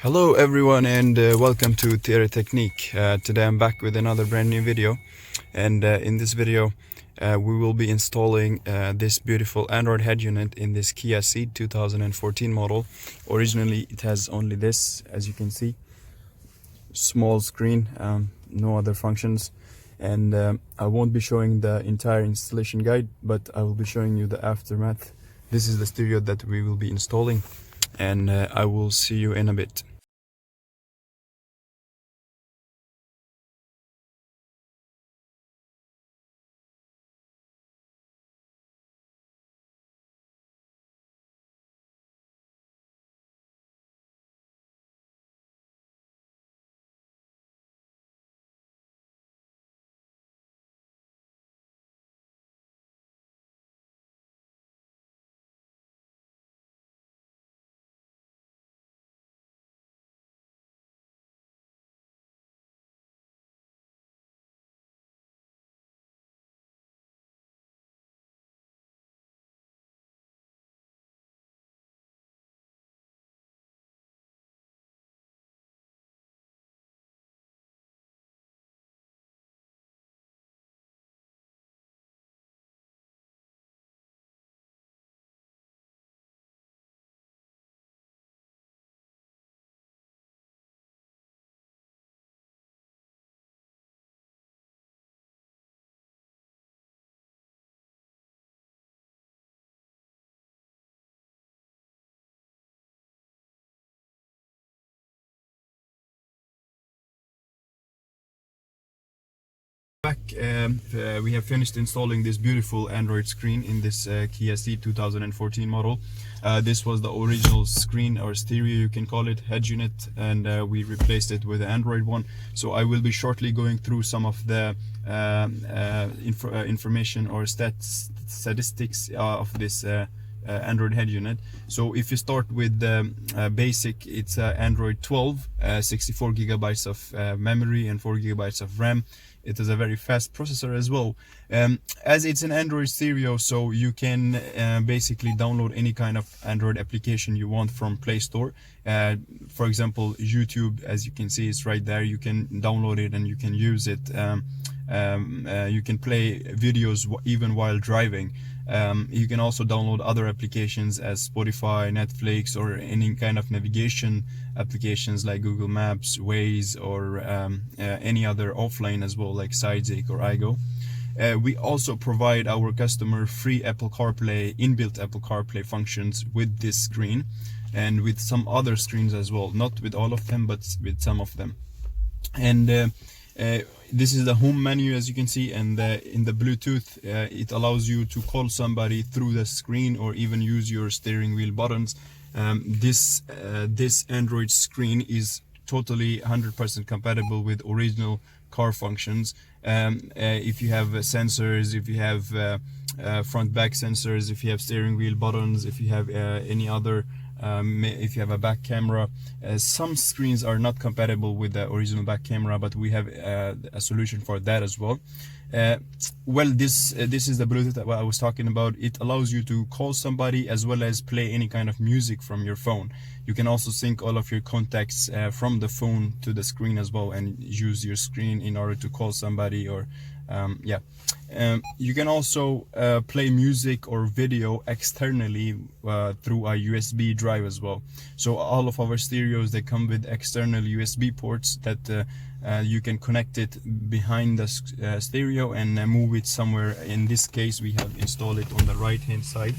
Hello everyone and welcome to TereTeknik. Today I'm back with another brand new video, and in this video we will be installing this beautiful Android head unit in this Kia Ceed 2014 model. Originally it has only this, as you can see, small screen, no other functions, and I won't be showing the entire installation guide, but I will be showing you the aftermath. This is the stereo that we will be installing, and I will see you in a bit. Back, we have finished installing this beautiful Android screen in this Kia Ceed 2014 model. This was the original screen, or stereo you can call it, head unit, and we replaced it with the Android one. So I will be shortly going through some of the information or statistics of this Android head unit. So if you start with the basic, it's Android 12, 64 gigabytes of memory and 4 gigabytes of RAM. It is a very fast processor as well. As it's an Android stereo, so you can basically download any kind of Android application you want from Play Store. For example, YouTube, as you can see, it's right there. You can download it and you can use it. You can play videos even while driving. You can also download other applications as Spotify, Netflix, or any kind of navigation applications like Google Maps, Waze, or any other offline as well, like Ceed or iGo. We also provide our customer free Apple CarPlay, inbuilt Apple CarPlay functions with this screen, and with some other screens as well, not with all of them, but with some of them. And this is the home menu, as you can see, and in the Bluetooth it allows you to call somebody through the screen or even use your steering wheel buttons. This Android screen is totally 100% compatible with original car functions. If you have sensors, if you have front back sensors, if you have steering wheel buttons, if you have any other if you have a back camera. Some screens are not compatible with the original back camera, but we have a solution for that as well. Well, this is the Bluetooth that I was talking about. It allows you to call somebody as well as play any kind of music from your phone. You can also sync all of your contacts from the phone to the screen as well, and use your screen in order to call somebody, or you can also play music or video externally through a USB drive as well. So all of our stereos, they come with external USB ports that you can connect it behind the stereo and move it somewhere. In this case, we have installed it on the right hand side.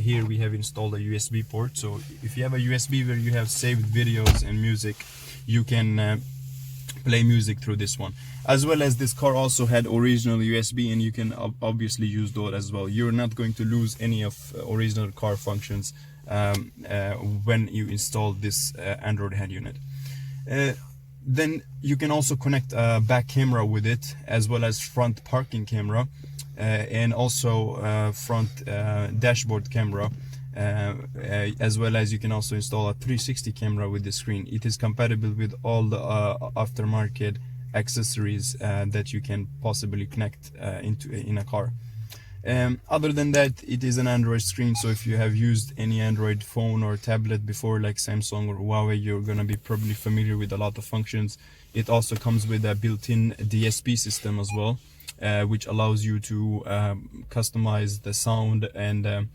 Here we have installed a USB port. So if you have a USB where you have saved videos and music, you can play music through this one. As well as this car also had original USB, and you can obviously use those as well. You're not going to lose any of original car functions when you install this Android head unit. Then you can also connect a back camera with it, as well as front parking camera, and also front dashboard camera. As well as you can also install a 360 camera with the screen. It is compatible with all the aftermarket accessories that you can possibly connect in a car. Other than that, it is an Android screen, so if you have used any Android phone or tablet before, like Samsung or Huawei, you're gonna be probably familiar with a lot of functions. It also comes with a built-in DSP system as well, which allows you to customize the sound, and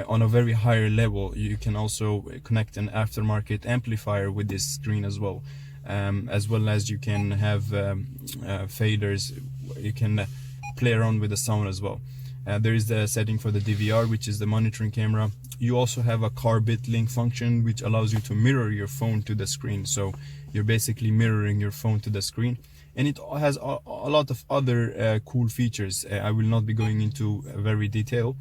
on a very higher level you can also connect an aftermarket amplifier with this screen as well. As well as you can have faders. You can play around with the sound as well. There is the setting for the DVR, which is the monitoring camera. You also have a car bit link function, which allows you to mirror your phone to the screen. So you're basically mirroring your phone to the screen. And it has a lot of other cool features. I will not be going into very detail.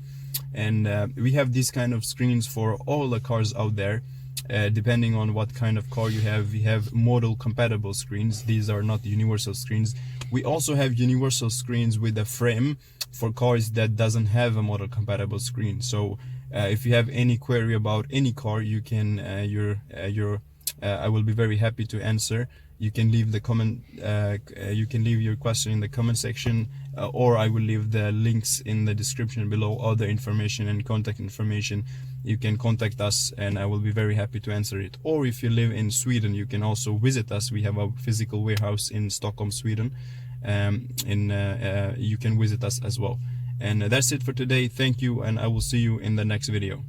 And we have these kind of screens for all the cars out there. Depending on what kind of car you have, we have model compatible screens. These are not universal screens. We also have universal screens with a frame for cars that doesn't have a model compatible screen. So if you have any query about any car, you can I will be very happy to answer. You can leave the comment, you can leave your question in the comment section, or I will leave the links in the description below, all the information and contact information. You can contact us and I will be very happy to answer it. Or if you live in Sweden, you can also visit us. We have a physical warehouse in Stockholm, Sweden. You can visit us as well. And that's it for today. Thank you, and I will see you in the next video.